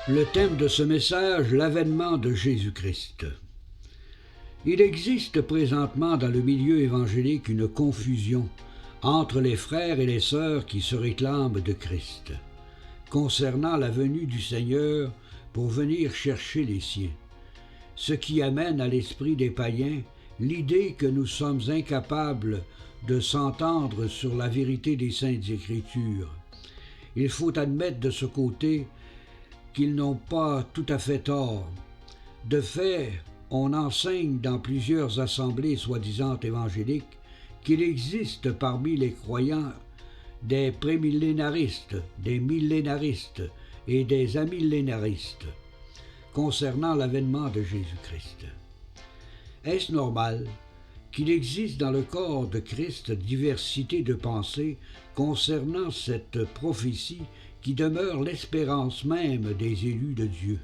Le thème de ce message, l'avènement de Jésus-Christ. Il existe présentement dans le milieu évangélique une confusion entre les frères et les sœurs qui se réclament de Christ, concernant la venue du Seigneur pour venir chercher les siens, ce qui amène à l'esprit des païens l'idée que nous sommes incapables de s'entendre sur la vérité des Saintes Écritures. Il faut admettre de ce côté qu'ils n'ont pas tout à fait tort. De fait, on enseigne dans plusieurs assemblées soi-disant évangéliques qu'il existe parmi les croyants des prémillénaristes, des millénaristes et des amillénaristes concernant l'avènement de Jésus-Christ. Est-ce normal qu'il existe dans le corps de Christ diversité de pensées concernant cette prophétie qui demeure l'espérance même des élus de Dieu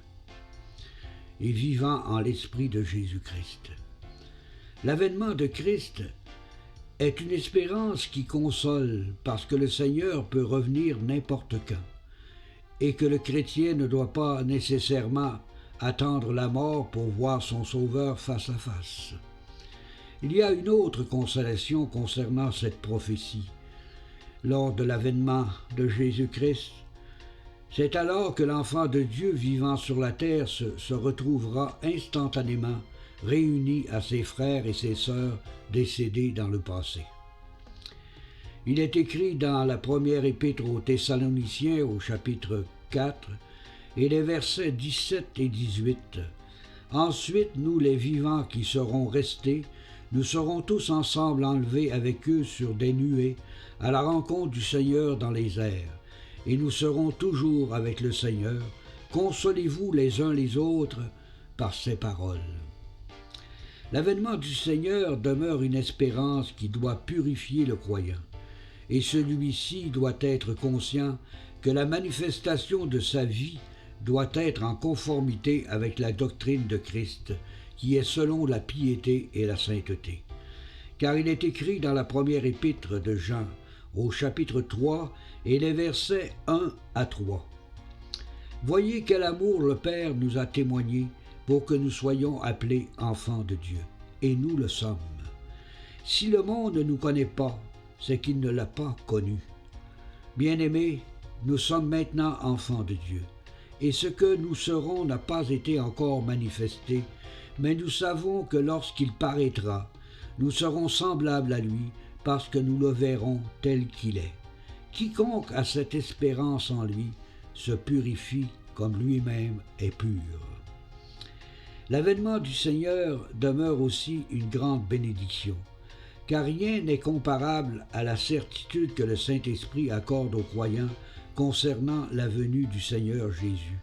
et vivant en l'esprit de Jésus-Christ? L'avènement de Christ est une espérance qui console parce que le Seigneur peut revenir n'importe quand et que le chrétien ne doit pas nécessairement attendre la mort pour voir son Sauveur face à face. Il y a une autre consolation concernant cette prophétie. Lors de l'avènement de Jésus-Christ, c'est alors que l'enfant de Dieu vivant sur la terre se retrouvera instantanément réuni à ses frères et ses sœurs décédés dans le passé. Il est écrit dans la première épître aux Thessaloniciens au chapitre 4 et les versets 17 et 18. « Ensuite, nous les vivants qui serons restés, nous serons tous ensemble enlevés avec eux sur des nuées à la rencontre du Seigneur dans les airs. Et nous serons toujours avec le Seigneur. Consolez-vous les uns les autres par ces paroles. » L'avènement du Seigneur demeure une espérance qui doit purifier le croyant, et celui-ci doit être conscient que la manifestation de sa vie doit être en conformité avec la doctrine de Christ, qui est selon la piété et la sainteté. Car il est écrit dans la première épître de Jean, au chapitre 3, et les versets 1 à 3. « Voyez quel amour le Père nous a témoigné pour que nous soyons appelés enfants de Dieu. Et nous le sommes. Si le monde ne nous connaît pas, c'est qu'il ne l'a pas connu. Bien-aimés, nous sommes maintenant enfants de Dieu. Et ce que nous serons n'a pas été encore manifesté, mais nous savons que lorsqu'il paraîtra, nous serons semblables à lui, parce que nous le verrons tel qu'il est. Quiconque a cette espérance en lui se purifie comme lui-même est pur. » L'avènement du Seigneur demeure aussi une grande bénédiction, car rien n'est comparable à la certitude que le Saint-Esprit accorde aux croyants concernant la venue du Seigneur Jésus.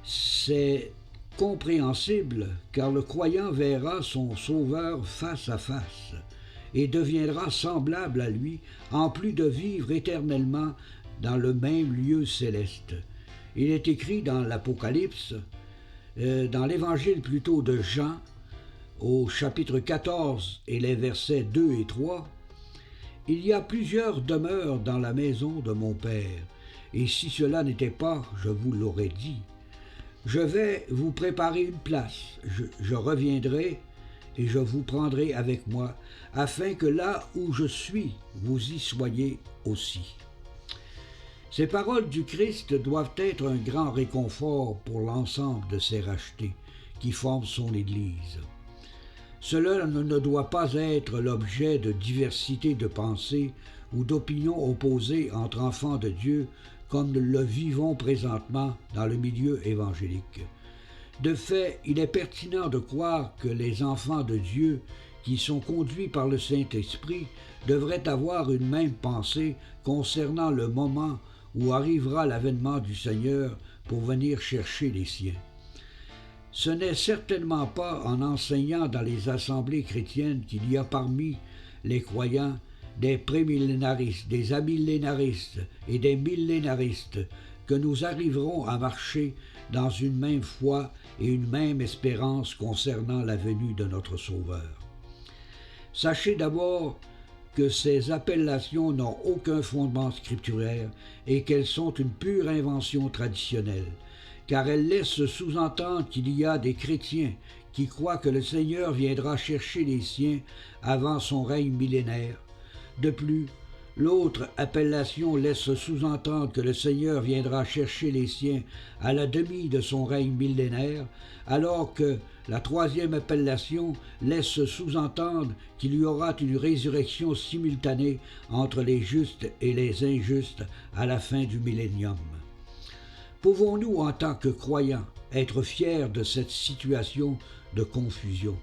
C'est compréhensible, car le croyant verra son Sauveur face à face et deviendra semblable à lui, en plus de vivre éternellement dans le même lieu céleste. Il est écrit dans l'Apocalypse, dans l'évangile plutôt de Jean, au chapitre 14 et les versets 2 et 3, « Il y a plusieurs demeures dans la maison de mon Père, et si cela n'était pas, je vous l'aurais dit. Je vais vous préparer une place, je reviendrai et je vous prendrai avec moi, afin que là où je suis, vous y soyez aussi. » Ces paroles du Christ doivent être un grand réconfort pour l'ensemble de ses rachetés qui forment son Église. Cela ne doit pas être l'objet de diversité de pensées ou d'opinions opposées entre enfants de Dieu comme nous le vivons présentement dans le milieu évangélique. De fait, il est pertinent de croire que les enfants de Dieu qui sont conduits par le Saint-Esprit devraient avoir une même pensée concernant le moment où arrivera l'avènement du Seigneur pour venir chercher les siens. Ce n'est certainement pas en enseignant dans les assemblées chrétiennes qu'il y a parmi les croyants des prémillénaristes, des amillénaristes et des millénaristes que nous arriverons à marcher dans une même foi et une même espérance concernant la venue de notre Sauveur. Sachez d'abord que ces appellations n'ont aucun fondement scripturaire et qu'elles sont une pure invention traditionnelle, car elle laisse sous-entendre qu'il y a des chrétiens qui croient que le Seigneur viendra chercher les siens avant son règne millénaire. De plus, l'autre appellation laisse sous-entendre que le Seigneur viendra chercher les siens à la demi de son règne millénaire, alors que la troisième appellation laisse sous-entendre qu'il y aura une résurrection simultanée entre les justes et les injustes à la fin du millénium. Pouvons-nous, en tant que croyants, être fiers de cette situation de confusion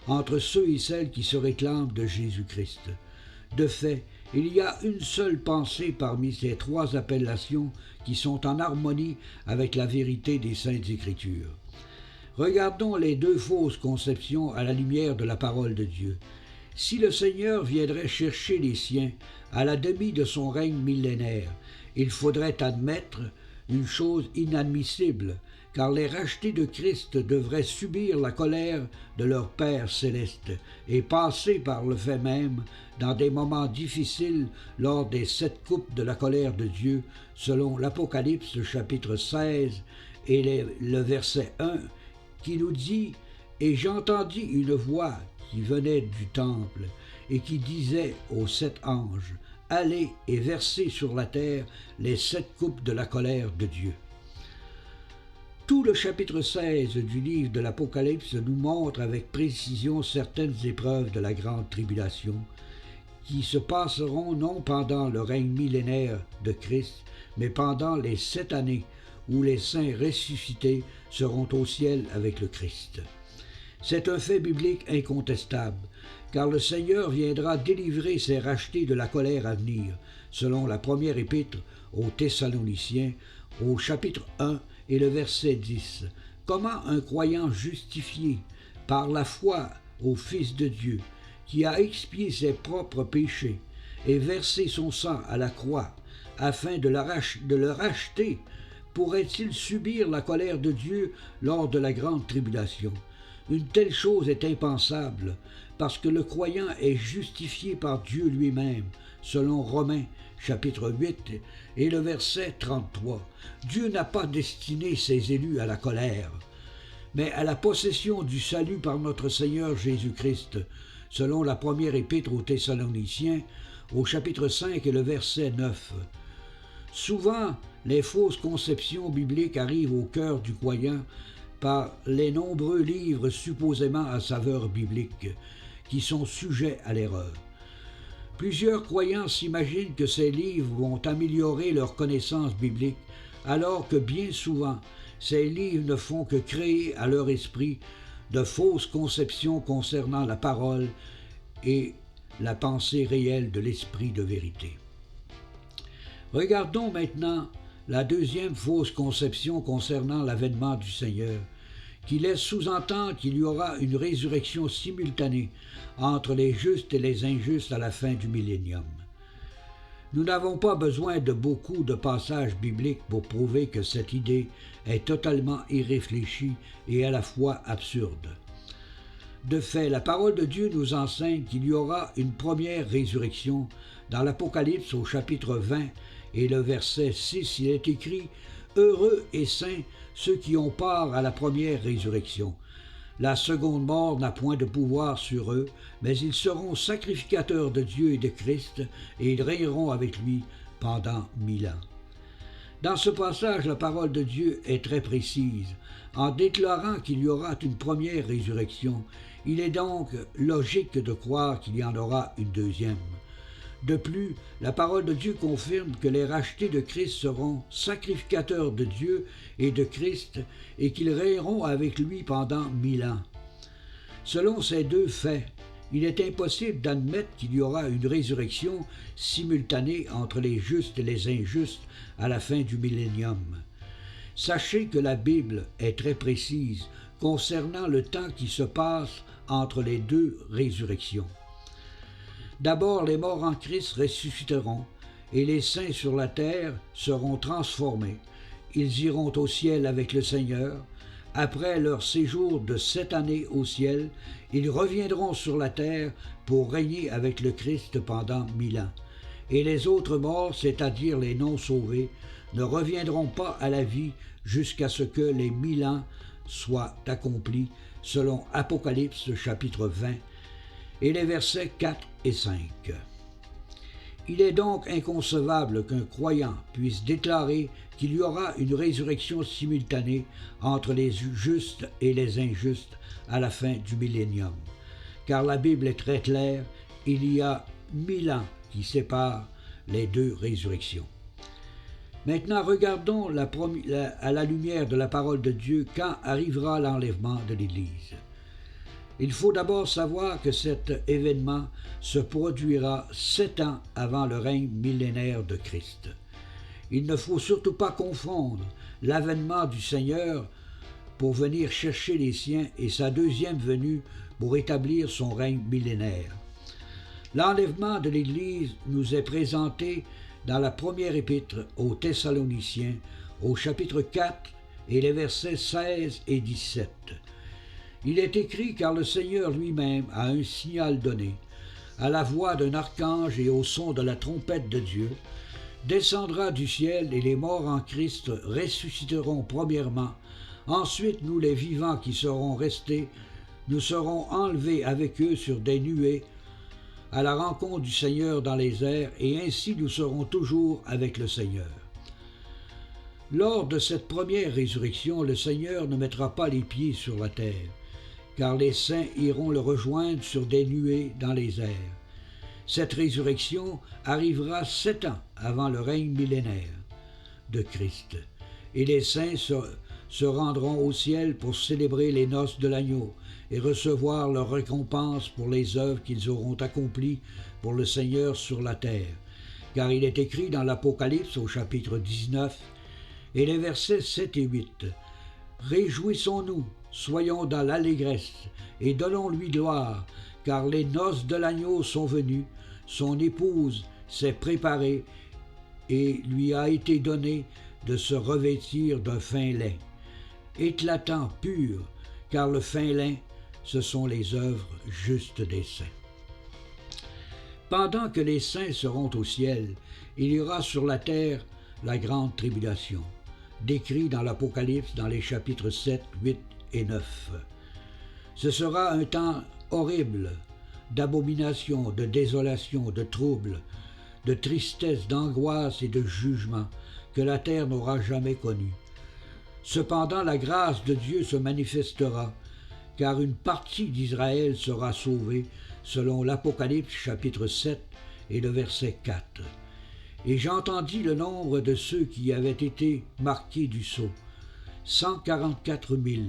entre ceux et celles qui se réclament de Jésus-Christ? De fait, il y a une seule pensée parmi ces trois appellations qui sont en harmonie avec la vérité des Saintes Écritures. Regardons les deux fausses conceptions à la lumière de la parole de Dieu. Si le Seigneur viendrait chercher les siens à la demi de son règne millénaire, il faudrait admettre une chose inadmissible, car les rachetés de Christ devraient subir la colère de leur Père céleste et passer par le fait même dans des moments difficiles lors des 7 coupes de la colère de Dieu, selon l'Apocalypse chapitre 16 et le verset 1, qui nous dit « Et j'entendis une voix qui venait du temple et qui disait aux 7 anges, « Allez et versez sur la terre les 7 coupes de la colère de Dieu. » Tout le chapitre 16 du livre de l'Apocalypse nous montre avec précision certaines épreuves de la grande tribulation qui se passeront non pendant le règne millénaire de Christ, mais pendant les 7 années où les saints ressuscités seront au ciel avec le Christ. C'est un fait biblique incontestable, car le Seigneur viendra délivrer ses rachetés de la colère à venir, selon la première épître aux Thessaloniciens, au chapitre 1 et le verset 10. Comment un croyant justifié par la foi au Fils de Dieu, qui a expié ses propres péchés et versé son sang à la croix, afin de le racheter, pourrait-il subir la colère de Dieu lors de la grande tribulation? Une telle chose est impensable, parce que le croyant est justifié par Dieu lui-même, selon Romains chapitre 8 et le verset 33. Dieu n'a pas destiné ses élus à la colère, mais à la possession du salut par notre Seigneur Jésus-Christ, selon la première épître aux Thessaloniciens, au chapitre 5 et le verset 9. Souvent, les fausses conceptions bibliques arrivent au cœur du croyant par les nombreux livres supposément à saveur biblique, qui sont sujets à l'erreur. Plusieurs croyants s'imaginent que ces livres vont améliorer leur connaissance biblique, alors que bien souvent, ces livres ne font que créer à leur esprit de fausses conceptions concernant la parole et la pensée réelle de l'esprit de vérité. Regardons maintenant la deuxième fausse conception concernant l'avènement du Seigneur, qui laisse sous-entendre qu'il y aura une résurrection simultanée entre les justes et les injustes à la fin du millénium. Nous n'avons pas besoin de beaucoup de passages bibliques pour prouver que cette idée est totalement irréfléchie et à la fois absurde. De fait, la parole de Dieu nous enseigne qu'il y aura une première résurrection. Dans l'Apocalypse au chapitre 20 et le verset 6, il est écrit « Heureux et saints ceux qui ont part à la première résurrection. La seconde mort n'a point de pouvoir sur eux, mais ils seront sacrificateurs de Dieu et de Christ, et ils régneront avec lui pendant 1000 ans. » Dans ce passage, la parole de Dieu est très précise. En déclarant qu'il y aura une première résurrection, il est donc logique de croire qu'il y en aura une deuxième. De plus, la parole de Dieu confirme que les rachetés de Christ seront sacrificateurs de Dieu et de Christ et qu'ils régneront avec lui pendant 1000 ans. Selon ces deux faits, il est impossible d'admettre qu'il y aura une résurrection simultanée entre les justes et les injustes à la fin du millénium. Sachez que la Bible est très précise concernant le temps qui se passe entre les deux résurrections. D'abord, les morts en Christ ressusciteront, et les saints sur la terre seront transformés. Ils iront au ciel avec le Seigneur. Après leur séjour de 7 années au ciel, ils reviendront sur la terre pour régner avec le Christ pendant 1000 ans. Et les autres morts, c'est-à-dire les non-sauvés, ne reviendront pas à la vie jusqu'à ce que les 1000 ans soient accomplis, selon Apocalypse chapitre 20 et les versets 4 et 5. Il est donc inconcevable qu'un croyant puisse déclarer qu'il y aura une résurrection simultanée entre les justes et les injustes à la fin du millénium, car la Bible est très claire, il y a 1000 ans qui séparent les deux résurrections. Maintenant, regardons à la lumière de la parole de Dieu quand arrivera l'enlèvement de l'Église. Il faut d'abord savoir que cet événement se produira 7 ans avant le règne millénaire de Christ. Il ne faut surtout pas confondre l'avènement du Seigneur pour venir chercher les siens et sa deuxième venue pour établir son règne millénaire. L'enlèvement de l'Église nous est présenté dans la première épître aux Thessaloniciens, au chapitre 4 et les versets 16 et 17. Il est écrit: « Car le Seigneur lui-même a un signal donné, à la voix d'un archange et au son de la trompette de Dieu, descendra du ciel et les morts en Christ ressusciteront premièrement. Ensuite, nous les vivants qui serons restés, nous serons enlevés avec eux sur des nuées à la rencontre du Seigneur dans les airs, et ainsi nous serons toujours avec le Seigneur. » Lors de cette première résurrection, le Seigneur ne mettra pas les pieds sur la terre, car les saints iront le rejoindre sur des nuées dans les airs. Cette résurrection arrivera 7 ans avant le règne millénaire de Christ, et les saints se rendront au ciel pour célébrer les noces de l'agneau et recevoir leur récompense pour les œuvres qu'ils auront accomplies pour le Seigneur sur la terre. Car il est écrit dans l'Apocalypse au chapitre 19 et les versets 7 et 8 « Réjouissons-nous, soyons dans l'allégresse et donnons-lui gloire, car les noces de l'agneau sont venues, son épouse s'est préparée et lui a été donné de se revêtir d'un fin lin, éclatant, pur, car le fin lin, ce sont les œuvres justes des saints. » Pendant que les saints seront au ciel, il y aura sur la terre la grande tribulation, décrit dans l'Apocalypse dans les chapitres 7, 8 et 9. Ce sera un temps horrible, d'abomination, de désolation, de trouble, de tristesse, d'angoisse et de jugement que la terre n'aura jamais connu. Cependant, la grâce de Dieu se manifestera, car une partie d'Israël sera sauvée, selon l'Apocalypse chapitre 7 et le verset 4. Et j'entendis le nombre de ceux qui avaient été marqués du sceau, 144 000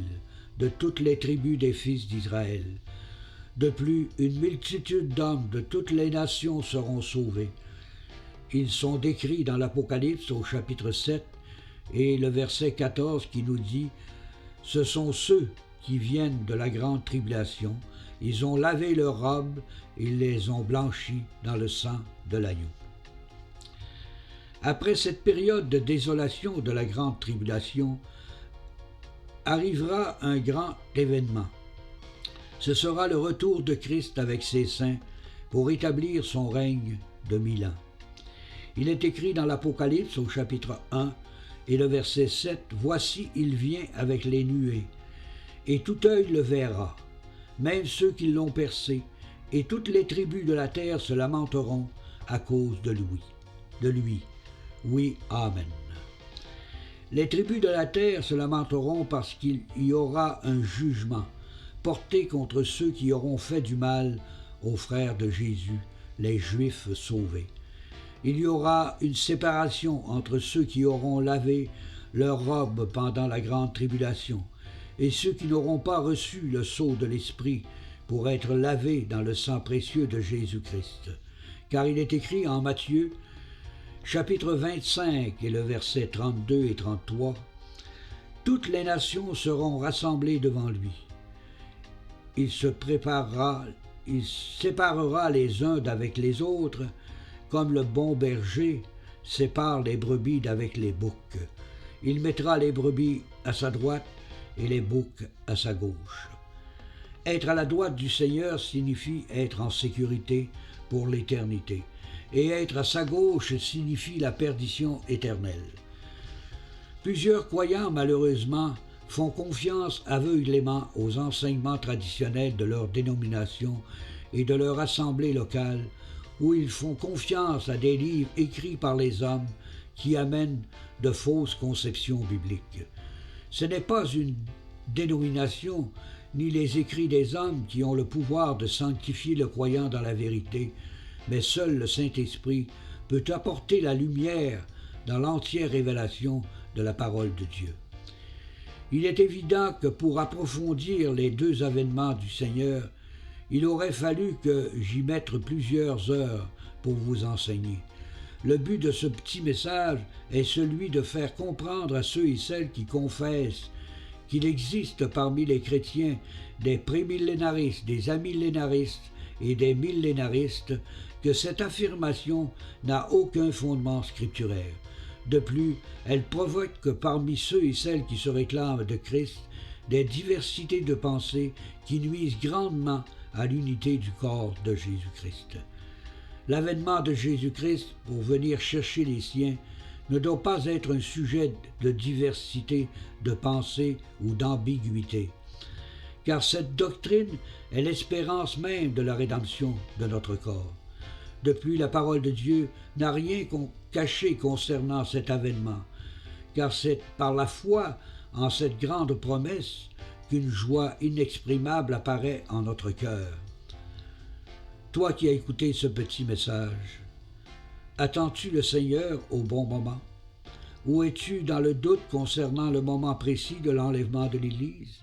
de toutes les tribus des fils d'Israël. De plus, une multitude d'hommes de toutes les nations seront sauvés. Ils sont décrits dans l'Apocalypse au chapitre 7 et le verset 14 qui nous dit « Ce sont ceux qui viennent de la grande tribulation, ils ont lavé leurs robes, ils les ont blanchis dans le sang de l'agneau. » Après cette période de désolation de la grande tribulation, arrivera un grand événement. Ce sera le retour de Christ avec ses saints pour établir son règne de 1000 ans. Il est écrit dans l'Apocalypse au chapitre 1 et le verset 7 « Voici, il vient avec les nuées, et tout œil le verra, même ceux qui l'ont percé, et toutes les tribus de la terre se lamenteront à cause de lui. Oui, Amen. » Les tribus de la terre se lamenteront parce qu'il y aura un jugement porté contre ceux qui auront fait du mal aux frères de Jésus, les Juifs sauvés. Il y aura une séparation entre ceux qui auront lavé leurs robes pendant la grande tribulation et ceux qui n'auront pas reçu le sceau de l'Esprit pour être lavés dans le sang précieux de Jésus-Christ. Car il est écrit en Matthieu, chapitre 25 et le verset 32 et 33, « Toutes les nations seront rassemblées devant lui. Il séparera les uns d'avec les autres, comme le bon berger sépare les brebis d'avec les boucs. Il mettra les brebis à sa droite et les boucs à sa gauche. » Être à la droite du Seigneur signifie être en sécurité pour l'éternité, et être à sa gauche signifie la perdition éternelle. Plusieurs croyants, malheureusement, font confiance aveuglément aux enseignements traditionnels de leur dénomination et de leur assemblée locale, où ils font confiance à des livres écrits par les hommes qui amènent de fausses conceptions bibliques. Ce n'est pas une dénomination ni les écrits des hommes qui ont le pouvoir de sanctifier le croyant dans la vérité, mais seul le Saint-Esprit peut apporter la lumière dans l'entière révélation de la parole de Dieu. Il est évident que pour approfondir les deux avènements du Seigneur, il aurait fallu que j'y mette plusieurs heures pour vous enseigner. Le but de ce petit message est celui de faire comprendre à ceux et celles qui confessent qu'il existe parmi les chrétiens des prémillénaristes, des amillénaristes et des millénaristes, que cette affirmation n'a aucun fondement scripturaire. De plus, elle provoque parmi ceux et celles qui se réclament de Christ des diversités de pensées qui nuisent grandement à l'unité du corps de Jésus-Christ. L'avènement de Jésus-Christ pour venir chercher les siens ne doit pas être un sujet de diversité de pensée ou d'ambiguïté, car cette doctrine est l'espérance même de la rédemption de notre corps. Depuis, la parole de Dieu n'a rien caché concernant cet avènement, car c'est par la foi en cette grande promesse qu'une joie inexprimable apparaît en notre cœur. Toi qui as écouté ce petit message, attends-tu le Seigneur au bon moment? Ou es-tu dans le doute concernant le moment précis de l'enlèvement de l'Église?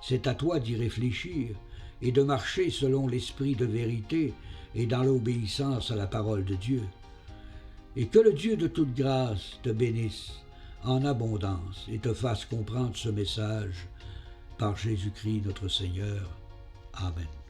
C'est à toi d'y réfléchir et de marcher selon l'esprit de vérité et dans l'obéissance à la parole de Dieu. Et que le Dieu de toute grâce te bénisse en abondance et te fasse comprendre ce message par Jésus-Christ notre Seigneur. Amen.